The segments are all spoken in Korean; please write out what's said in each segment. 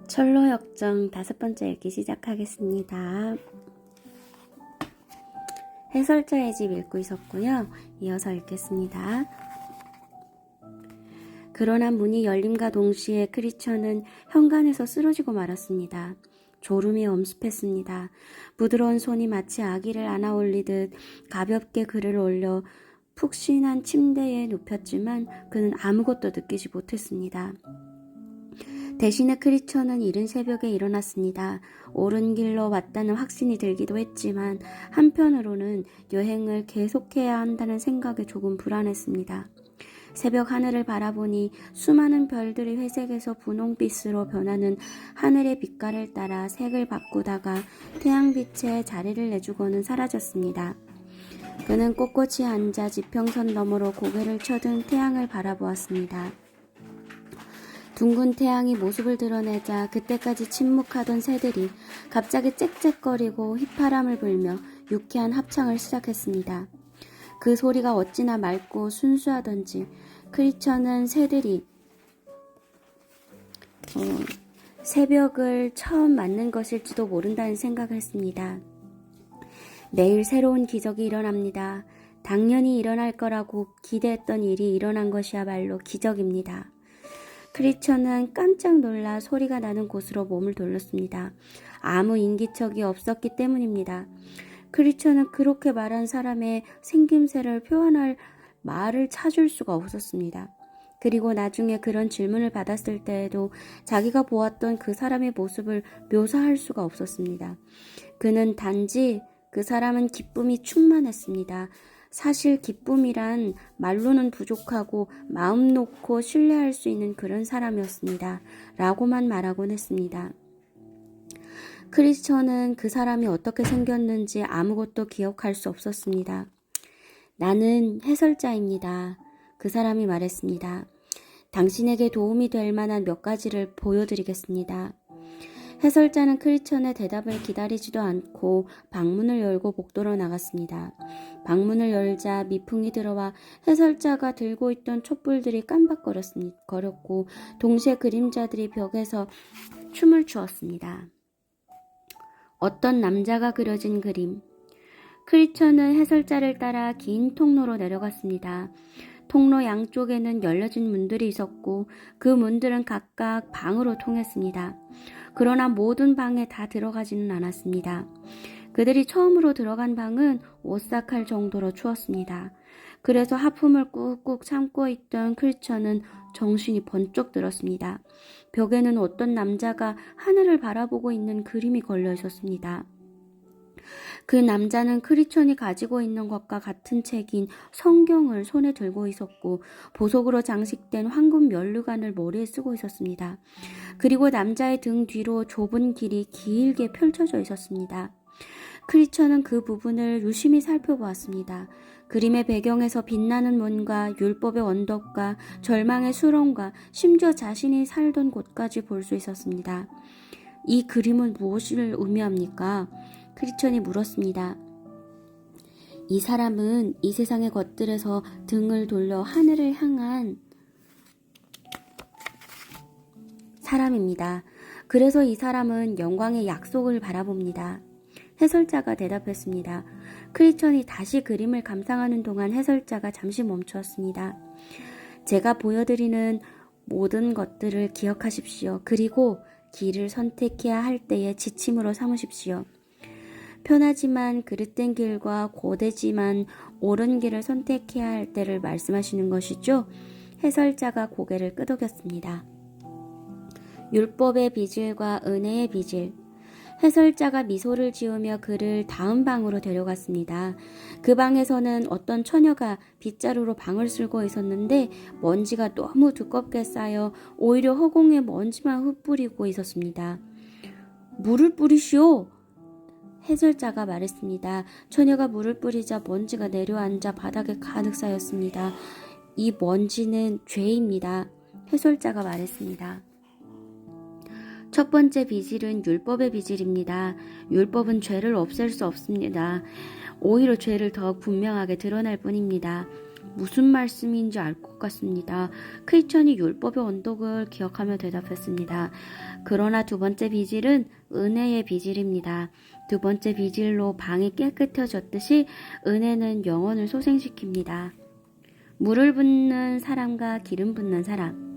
철로역정 5번째 읽기 시작하겠습니다. 해설자의 집 읽고 있었고요. 이어서 읽겠습니다. 그러나 문이 열림과 동시에 크리처는 현관에서 쓰러지고 말았습니다. 졸음이 엄습했습니다. 부드러운 손이 마치 아기를 안아 올리듯 가볍게 그를 올려 푹신한 침대에 눕혔지만 그는 아무것도 느끼지 못했습니다. 대신에 크리처는 이른 새벽에 일어났습니다. 옳은 길로 왔다는 확신이 들기도 했지만 한편으로는 여행을 계속해야 한다는 생각에 조금 불안했습니다. 새벽 하늘을 바라보니 수많은 별들이 회색에서 분홍빛으로 변하는 하늘의 빛깔을 따라 색을 바꾸다가 태양빛에 자리를 내주고는 사라졌습니다. 그는 꼿꼿이 앉아 지평선 너머로 고개를 쳐든 태양을 바라보았습니다. 둥근 태양이 모습을 드러내자 그때까지 침묵하던 새들이 갑자기 짹짹거리고 휘파람을 불며 유쾌한 합창을 시작했습니다. 그 소리가 어찌나 맑고 순수하던지 크리처는 새들이 새벽을 처음 맞는 것일지도 모른다는 생각을 했습니다. 내일 새로운 기적이 일어납니다. 당연히 일어날 거라고 기대했던 일이 일어난 것이야말로 기적입니다. 크리처는 깜짝 놀라 소리가 나는 곳으로 몸을 돌렸습니다. 아무 인기척이 없었기 때문입니다. 크리처는 그렇게 말한 사람의 생김새를 표현할 말을 찾을 수가 없었습니다. 그리고 나중에 그런 질문을 받았을 때에도 자기가 보았던 그 사람의 모습을 묘사할 수가 없었습니다. 그는 단지 그 사람은 기쁨이 충만했습니다. 사실 기쁨이란 말로는 부족하고 마음 놓고 신뢰할 수 있는 그런 사람이었습니다. 라고만 말하곤 했습니다. 크리처는 그 사람이 어떻게 생겼는지 아무것도 기억할 수 없었습니다. 나는 해설자입니다. 그 사람이 말했습니다. 당신에게 도움이 될 만한 몇 가지를 보여드리겠습니다. 해설자는 크리처의 대답을 기다리지도 않고 방문을 열고 복도로 나갔습니다. 방문을 열자 미풍이 들어와 해설자가 들고 있던 촛불들이 깜박거렸고 동시에 그림자들이 벽에서 춤을 추었습니다. 어떤 남자가 그려진 그림. 크리처는 해설자를 따라 긴 통로로 내려갔습니다. 통로 양쪽에는 열려진 문들이 있었고 그 문들은 각각 방으로 통했습니다. 그러나 모든 방에 다 들어가지는 않았습니다. 그들이 처음으로 들어간 방은 오싹할 정도로 추웠습니다. 그래서 하품을 꾹꾹 참고 있던 크리처는 정신이 번쩍 들었습니다. 벽에는 어떤 남자가 하늘을 바라보고 있는 그림이 걸려 있었습니다. 그 남자는 크리처니 가지고 있는 것과 같은 책인 성경을 손에 들고 있었고 보석으로 장식된 황금 면류관을 머리에 쓰고 있었습니다. 그리고 남자의 등 뒤로 좁은 길이 길게 펼쳐져 있었습니다. 크리처는 그 부분을 유심히 살펴보았습니다. 그림의 배경에서 빛나는 문과 율법의 언덕과 절망의 수렁과 심지어 자신이 살던 곳까지 볼 수 있었습니다. 이 그림은 무엇을 의미합니까? 크리처는 물었습니다. 이 사람은 이 세상의 것들에서 등을 돌려 하늘을 향한 사람입니다. 그래서 이 사람은 영광의 약속을 바라봅니다. 해설자가 대답했습니다. 크리처는 다시 그림을 감상하는 동안 해설자가 잠시 멈추었습니다. 제가 보여드리는 모든 것들을 기억하십시오. 그리고 길을 선택해야 할 때의 지침으로 삼으십시오. 편하지만 그릇된 길과 고되지만 옳은 길을 선택해야 할 때를 말씀하시는 것이죠? 해설자가 고개를 끄덕였습니다. 율법의 빚을과 은혜의 빚을. 해설자가 미소를 지으며 그를 다음 방으로 데려갔습니다. 그 방에서는 어떤 처녀가 빗자루로 방을 쓸고 있었는데 먼지가 너무 두껍게 쌓여 오히려 허공에 먼지만 흩뿌리고 있었습니다. 물을 뿌리시오! 해설자가 말했습니다. 처녀가 물을 뿌리자 먼지가 내려앉아 바닥에 가득 쌓였습니다. 이 먼지는 죄입니다. 해설자가 말했습니다. 첫 번째 빚일은 율법의 빚일입니다. 율법은 죄를 없앨 수 없습니다. 오히려 죄를 더 분명하게 드러낼 뿐입니다. 무슨 말씀인지 알 것 같습니다. 크리스천이 율법의 언덕을 기억하며 대답했습니다. 그러나 두 번째 비질은 은혜의 비질입니다. 두 번째 비질로 방이 깨끗해졌듯이 은혜는 영혼을 소생시킵니다. 물을 붓는 사람과 기름 붓는 사람.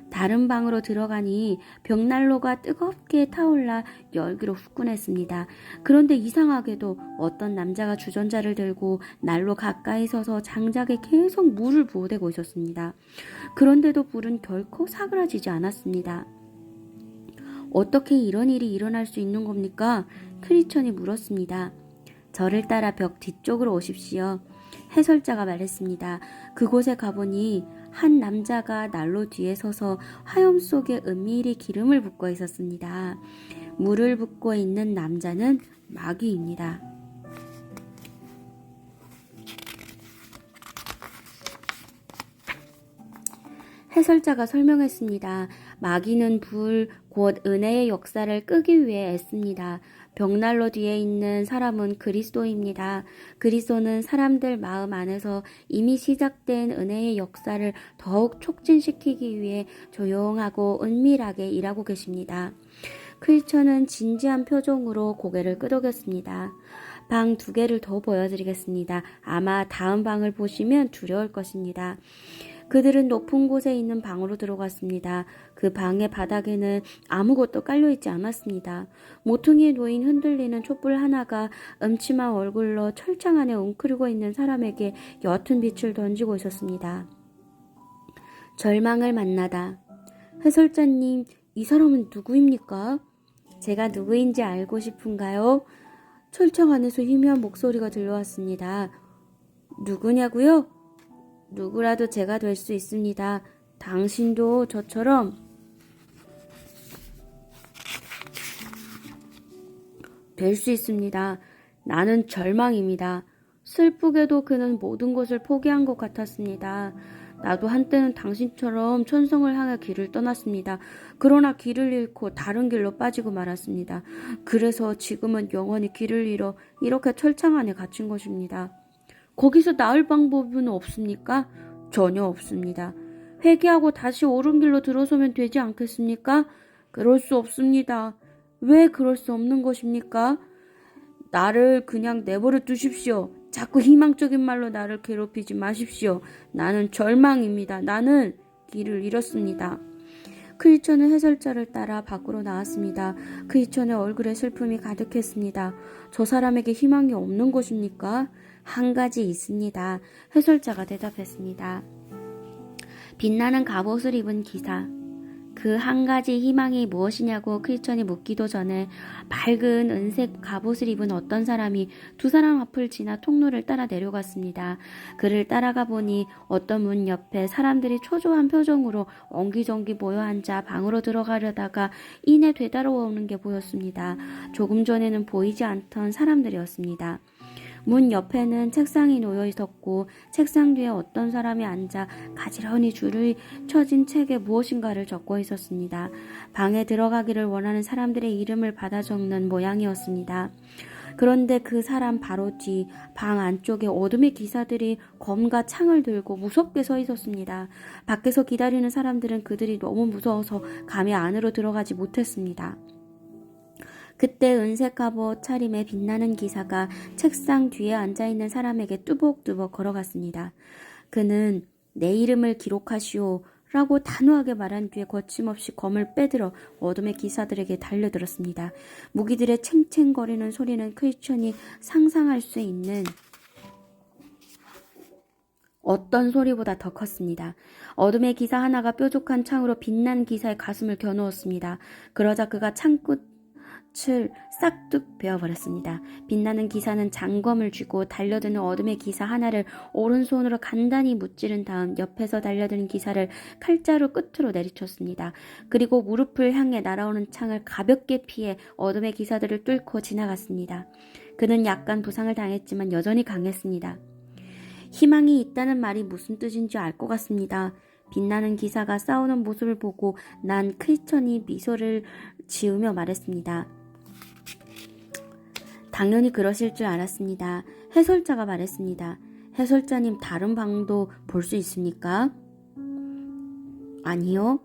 다른 방으로 들어가니 벽난로가 뜨겁게 타올라 열기로 후끈했습니다. 그런데 이상하게도 어떤 남자가 주전자를 들고 난로 가까이 서서 장작에 계속 물을 부어대고 있었습니다. 그런데도 불은 결코 사그라지지 않았습니다. 어떻게 이런 일이 일어날 수 있는 겁니까? 크리스천이 물었습니다. 저를 따라 벽 뒤쪽으로 오십시오. 해설자가 말했습니다. 그곳에 가보니 한 남자가 난로 뒤에 서서 화염 속에 은밀히 기름을 붓고 있었습니다. 물을 붓고 있는 남자는 마귀입니다. 해설자가 설명했습니다. 마귀는 불, 곧 은혜의 역사를 끄기 위해 애씁니다. 벽난로 뒤에 있는 사람은 그리스도입니다. 그리스도는 사람들 마음 안에서 이미 시작된 은혜의 역사를 더욱 촉진시키기 위해 조용하고 은밀하게 일하고 계십니다. 크리스천은 진지한 표정으로 고개를 끄덕였습니다. 방 2개를 더 보여드리겠습니다. 아마 다음 방을 보시면 두려울 것입니다. 그들은 높은 곳에 있는 방으로 들어갔습니다. 그 방의 바닥에는 아무것도 깔려있지 않았습니다. 모퉁이에 놓인 흔들리는 촛불 하나가 음침한 얼굴로 철창 안에 웅크리고 있는 사람에게 옅은 빛을 던지고 있었습니다. 절망을 만나다. 해설자님, 이 사람은 누구입니까? 제가 누구인지 알고 싶은가요? 철창 안에서 희미한 목소리가 들려왔습니다. 누구냐고요? 누구라도 제가 될 수 있습니다. 당신도 저처럼 될 수 있습니다. 나는 절망입니다. 슬프게도 그는 모든 것을 포기한 것 같았습니다. 나도 한때는 당신처럼 천성을 향해 길을 떠났습니다. 그러나 길을 잃고 다른 길로 빠지고 말았습니다. 그래서 지금은 영원히 길을 잃어 이렇게 철창 안에 갇힌 것입니다. 거기서 나을 방법은 없습니까? 전혀 없습니다. 회개하고 다시 옳은 길로 들어서면 되지 않겠습니까? 그럴 수 없습니다. 왜 그럴 수 없는 것입니까? 나를 그냥 내버려 두십시오. 자꾸 희망적인 말로 나를 괴롭히지 마십시오. 나는 절망입니다. 나는 길을 잃었습니다. 크리스천은 해설자를 따라 밖으로 나왔습니다. 크리스천의 얼굴에 슬픔이 가득했습니다. 저 사람에게 희망이 없는 것입니까? 한 가지 있습니다. 해설자가 대답했습니다. 빛나는 갑옷을 입은 기사. 그 한 가지 희망이 무엇이냐고 크리스천이 묻기도 전에 밝은 은색 갑옷을 입은 어떤 사람이 두 사람 앞을 지나 통로를 따라 내려갔습니다. 그를 따라가 보니 어떤 문 옆에 사람들이 초조한 표정으로 엉기정기 모여 앉아 방으로 들어가려다가 이내 되돌아오는 게 보였습니다. 조금 전에는 보이지 않던 사람들이었습니다. 문 옆에는 책상이 놓여 있었고 책상 뒤에 어떤 사람이 앉아 가지런히 줄을 쳐진 책에 무엇인가를 적고 있었습니다. 방에 들어가기를 원하는 사람들의 이름을 받아 적는 모양이었습니다. 그런데 그 사람 바로 뒤 방 안쪽에 어둠의 기사들이 검과 창을 들고 무섭게 서 있었습니다. 밖에서 기다리는 사람들은 그들이 너무 무서워서 감히 안으로 들어가지 못했습니다. 그때 은색 갑옷 차림의 빛나는 기사가 책상 뒤에 앉아있는 사람에게 뚜벅뚜벅 걸어갔습니다. 그는 내 이름을 기록하시오 라고 단호하게 말한 뒤에 거침없이 검을 빼들어 어둠의 기사들에게 달려들었습니다. 무기들의 챙챙거리는 소리는 크리스천이 상상할 수 있는 어떤 소리보다 더 컸습니다. 어둠의 기사 하나가 뾰족한 창으로 빛난 기사의 가슴을 겨누었습니다. 그러자 그가 창끝 을 싹둑 베어버렸습니다. 빛나는 기사는 장검을 쥐고 달려드는 어둠의 기사 하나를 오른손으로 간단히 무찌른 다음 옆에서 달려드는 기사를 칼자루 끝으로 내리쳤습니다. 그리고 무릎을 향해 날아오는 창을 가볍게 피해 어둠의 기사들을 뚫고 지나갔습니다. 그는 약간 부상을 당했지만 여전히 강했습니다. 희망이 있다는 말이 무슨 뜻인지 알 것 같습니다. 빛나는 기사가 싸우는 모습을 보고 난 크리스천이 미소를 지으며 말했습니다. 당연히 그러실 줄 알았습니다. 해설자가 말했습니다. 해설자님 다른 방도 볼 수 있습니까? 아니요.